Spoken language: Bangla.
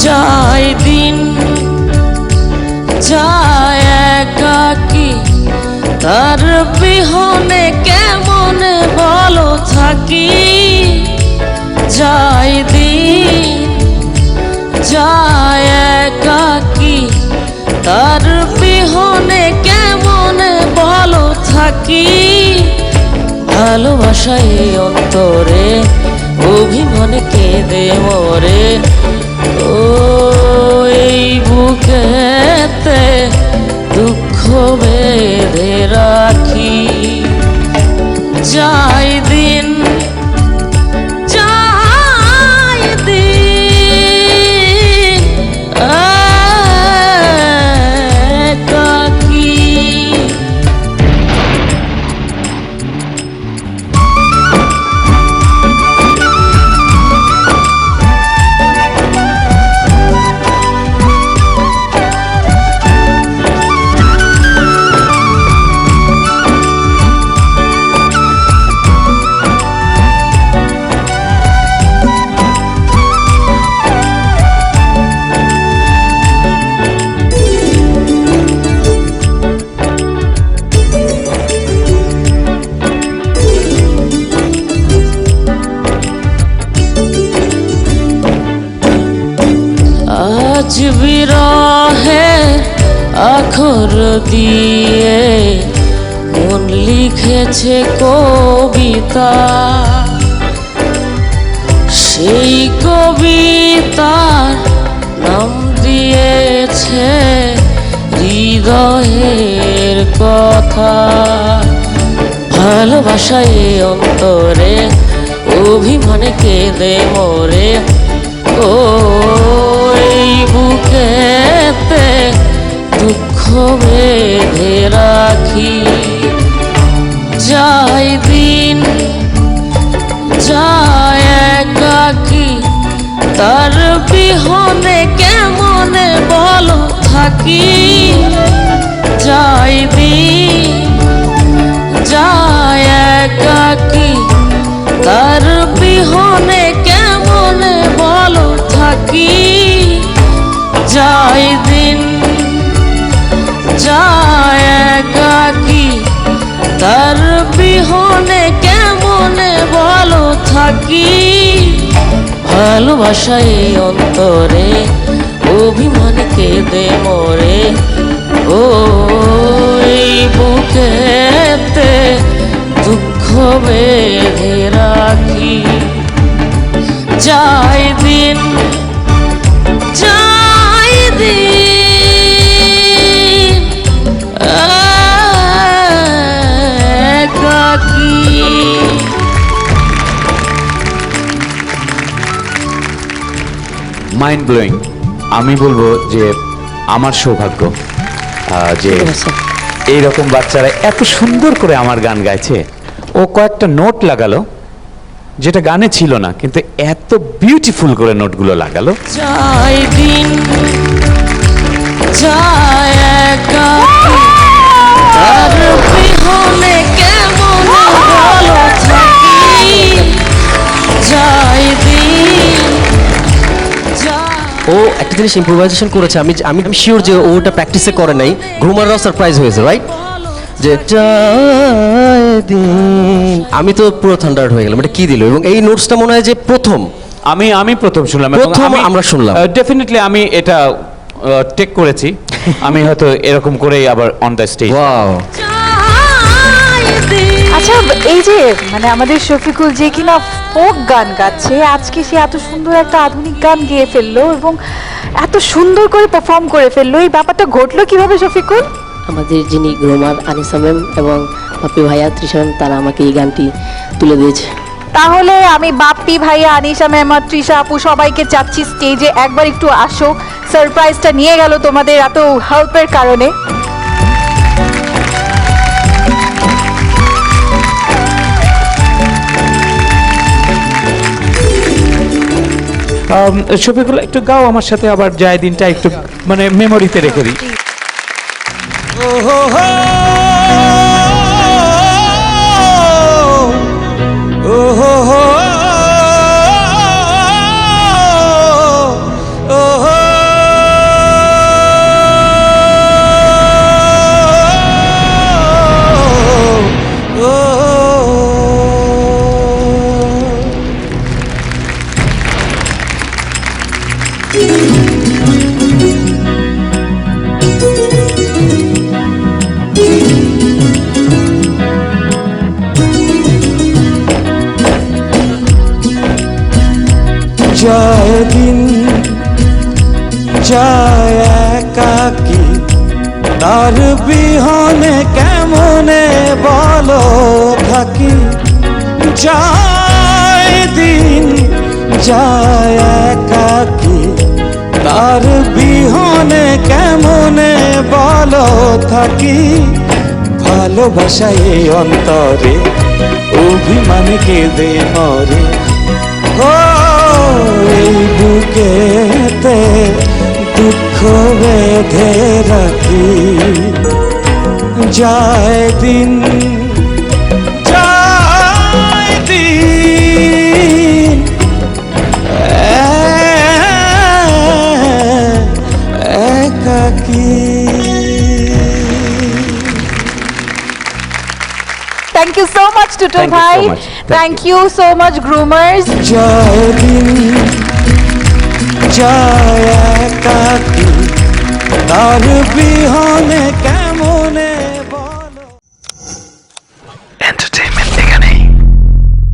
যায় দিন যায় একাকী, তার বিহনে কেমন বলো থাকি। যায় দিন যায় একাকী, তার বিহনে কেমন বলো থাকি। ভালোবাসায় অন্তরে অভিমান কেঁদে মরে, ও এই বুকেতে দুঃখ বেঁধে রাখি। যায় দিন যায় দিন একাকী। আজ বিরহে আখর দিয়ে মন লিখেছে কবিতা, সেই কবিতার নাম দিয়েছে হৃদয়ের কথা। ভালোবাসায় অন্তরে অভিমানে কেঁদে মরে, ও এই বুকেতে দুঃখ বেঁধে রাখি। যায় দিন যায় একাকী, তার বিহনে কেমন বলো থাকি। যায় দিন যায় একাকী, তার বিহনে কেমন বলো থাকি। যায় দিন যায় একাকী, তার বিহনে কেমন বলো থাকি। ভালোবাসায় অন্তরে অভিমান কেঁদে মরে, ও এই বুকেতে দুঃখ বেঁধে রাখি। যায় দিন যায় দিন একাকী। Mind blowing. আমি বলবো যে আমার সৌভাগ্য যে এইরকম বাচ্চারা এত সুন্দর করে আমার গান গাইছে। ও কয়েকটা নোট লাগালো যেটা গানে ছিল না, কিন্তু এত বিউটিফুল করে নোটগুলো লাগালো। যায় দিন যায় একাকী, তার বিহনে কেমন বলো থাকি। যায় দিন ও একটা জিনিস ইম্প্রোভাইজেশন করেছে, আমি আমি শিওর যে ও ওটা প্র্যাকটিসে করে নাই। ঘুমাররাও সারপ্রাইজ হয়েছে, রাইট? যে যায় দিন, আমি তো পুরো থান্ডার্ড হয়ে গেলাম। এটা কি দিল? এবং এই নোটসটা মনে হয় যে প্রথম আমি প্রথম শুনলাম, আমরা শুনলাম। ডেফিনেটলি আমি এটা টেক করেছি। আমি হয়তো এরকম করেই আবার অন দ্য স্টেজ। ওয়াও। আচ্ছা, এই যে মানে আমাদের শফিকুল যে কিনা ফোক গান গাচ্ছে, আজকে সে এত সুন্দর একটা আধুনিক গান গেয়ে ফেললো এবং এত সুন্দর করে পারফর্ম করে ফেললো, এই ব্যাপারটা ঘটলো কিভাবে শফিকুল? আমাদের যিনি গ্রোমার আনিসা ম্যাম এবং বাপ্পি ভাইয়া তৃষা ম্যাম, তারা আমাকে এই গানটি তুলে দিয়েছে। তাহলে আমি বাপ্পি ভাইয়া, আনিসা ম্যাম আর তৃষা আপু সবাইকে চাচ্ছি স্টেজে একবার একটু আসো। সারপ্রাইজটা নিয়ে গেল তোমাদের এত হেল্পের কারণে। শফিকুল একটু গাও আমার সাথে, আবার যায় দিনটা একটু মানে মেমোরিতে রেখে দিই। oh যায় দিন যায় একাকি, তার বিহনে কেমনে বলো থাকি। যায় দিন যায় একাকি, তার বিহনে কেমনে বলো থাকি। ভালোবাসায় এই অন্তরে অভিমান কেঁদে মরে, ও এই বুকেতে দুঃখ বেঁধে রাখি। যায় দিন যায় দিন একাকি। Thank you so much Tutul Thank you so ভাই, much. Thank thank you so much groomers. যায় দিন যায় একাকি, তার বিহনে কেমন